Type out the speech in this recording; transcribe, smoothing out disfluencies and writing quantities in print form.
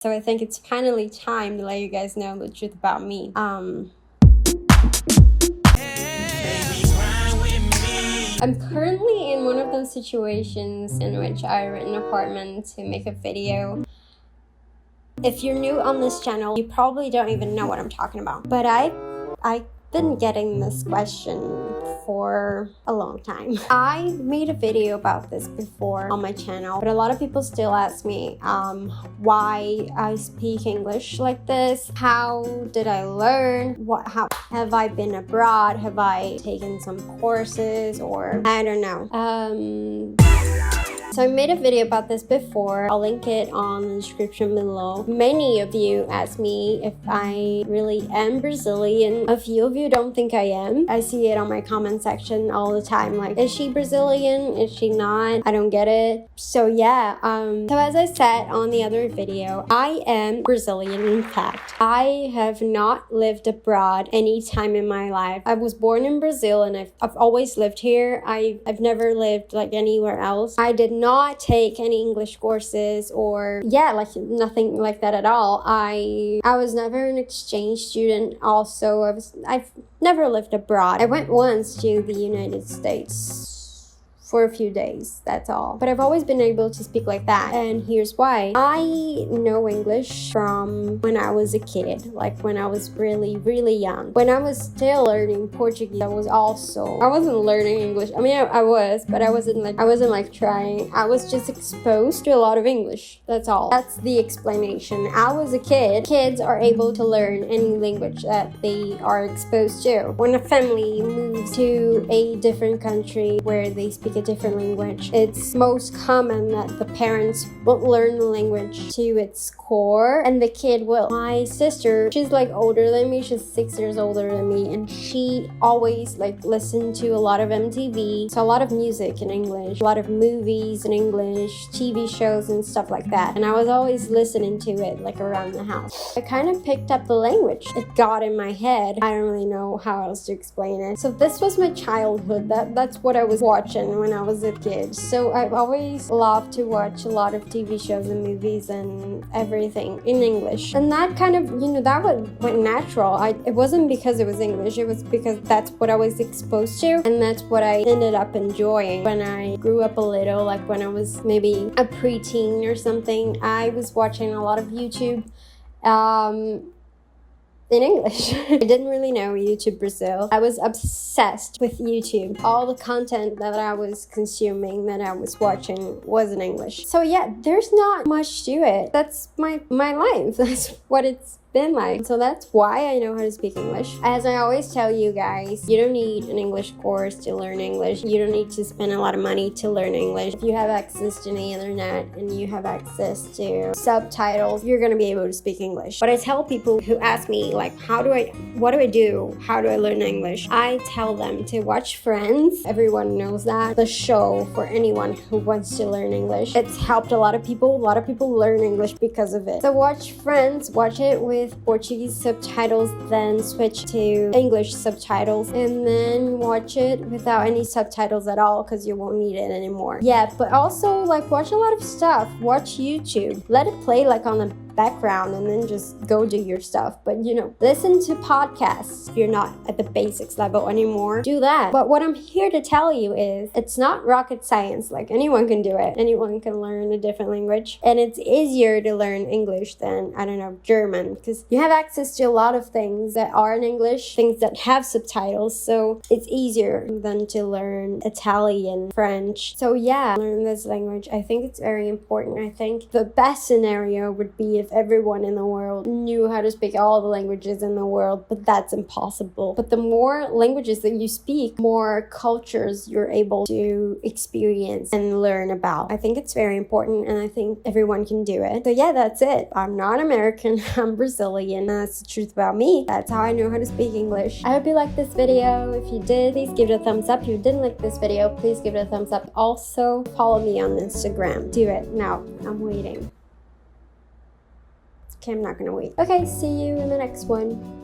So I think it's finally time to let you guys know the truth about me. I'm currently in one of those situations in which I rent an apartment to make a video. If you're new on this channel, you probably don't even know what I'm talking about. But I've been getting this question for a long time. I made a video about this before on my channel, but a lot of people still ask me why I speak English like this. How did I learn? How have I been abroad? Have I taken some courses, or I don't know. So I made a video about this before. I'll link it on the description below. Many of you asked me if I really am Brazilian. A few of you don't think I am. I see it on my comment section all the time. Like, is she Brazilian? Is she not? I don't get it. So yeah, so as I said on the other video, I am Brazilian in fact. I have not lived abroad any time in my life. I was born in Brazil and I've always lived here. I've never lived like anywhere else. I did not take any English courses or like nothing like that at all. I was never an exchange student. Also, I've never lived abroad. I went once to the United States for a few days, that's all. But I've always been able to speak like that, and here's why. I know English from when I was a kid, like when I was really, really young. When I was still learning Portuguese, I wasn't learning English. I mean, I was, but I wasn't like trying. I was just exposed to a lot of English, that's all. That's the explanation. I was a kid. Kids are able to learn any language that they are exposed to. When a family moves to a different country where they speak a different language, it's most common that the parents won't learn the language to its core and the kid will. My sister, she's like older than me, she's 6 years older than me, and she always like listened to a lot of MTV, so a lot of music in English, a lot of movies in English, TV shows and stuff like that, and I was always listening to it like around the house. I kind of picked up the language. It got in my head. I don't really know how else to explain it. So this was my childhood. That's what I was watching when I was a kid. So I've always loved to watch a lot of TV shows and movies and everything in English. And that kind of, that went natural. It wasn't because it was English, it was because that's what I was exposed to, and that's what I ended up enjoying. When I grew up a little, like when I was maybe a preteen or something, I was watching a lot of YouTube in English. I didn't really know YouTube Brazil. I was obsessed with YouTube. All the content that I was consuming, that I was watching, was in English. So yeah, there's not much to it. That's my life. That's what it's been like. So that's why I know how to speak English. As I always tell you guys, you don't need an English course to learn English. You don't need to spend a lot of money to learn English. If you have access to the internet and you have access to subtitles, you're gonna be able to speak English. But I tell people who ask me like, what do I do? How do I learn English? I tell them to watch Friends. Everyone knows that. The show for anyone who wants to learn English. It's helped a lot of people. A lot of people learn English because of it. So watch Friends, watch it with Portuguese subtitles, then switch to English subtitles, and then watch it without any subtitles at all because you won't need it anymore. Yeah, but also like watch a lot of stuff. Watch YouTube. Let it play like on the background and then just go do your stuff. But listen to podcasts. If you're not at the basics level anymore, do that. But what I'm here to tell you is it's not rocket science. Like, anyone can do it. Anyone can learn a different language, and it's easier to learn English than, I don't know, German, because you have access to a lot of things that are in English, things that have subtitles, so it's easier than to learn Italian, French. So yeah, learn this language. I think it's very important. I think the best scenario would be if everyone in the world knew how to speak all the languages in the world, but that's impossible. But the more languages that you speak, more cultures you're able to experience and learn about. I think it's very important, and I think everyone can do it. So yeah, that's it. I'm not American, I'm Brazilian. That's the truth about me. That's how I know how to speak English. I hope you liked this video. If you did, please give it a thumbs up. If you didn't like this video, please give it a thumbs up. Also, follow me on Instagram. Do it now. I'm waiting. Okay, I'm not gonna wait. Okay, see you in the next one.